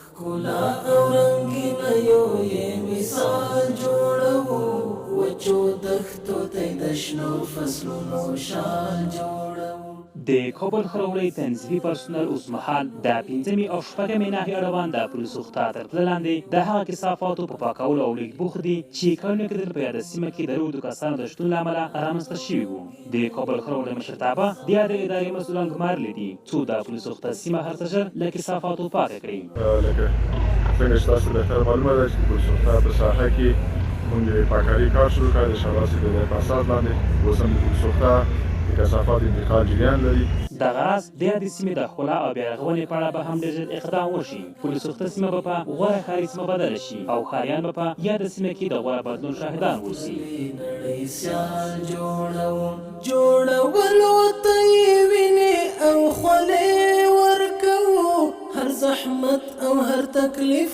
ښکلا او رنګینه یو یې مثال جوړو وچو دښتو ته د شنو فصلونو شال جوړو. د کابل ښاروالۍ تنظیمي پرسونل اوسمهال د 5مې او 6مې ناحیې اړوند د پولو سوخته تر پله لاندې د هغه کثافاتو په پاکولو او لېږد بوخت دي چې کلونه کېدل په یاده سیمه کې د رودو کسانو د شتون له امله رامنځته شوي وو. د کابل ښاروالۍ مشرتابه د یادې ادارې مسؤلان ګمارلی دي څو د پولو سوخته سیمه هر څه ژر له کثافاتو پاکه کړي. لکه څنګه چې تاسو بهتر معلومه ده چې پولو سوخته په ساحه کې موږ د پاککاري کار شروع کړی د شهباز صدیقي په اساس باندې. اوس هم د پولو سوخته د کثافاتو انتقال جریان لري. دغه راز د یادې سیمې د ښکلا او بیارغونې په اړه به هم ډېر ژر اقدام وشي. پولو سوخته سیمه به په غوره ښاري سیمه بدله شي او ښاریان به په یاده سیمه کې د غوره بدلون شاهدان واوسي. نړۍ سیال جوړولو ته یې وینې او خولې ورکوو، هر زحمت او هر تکلیف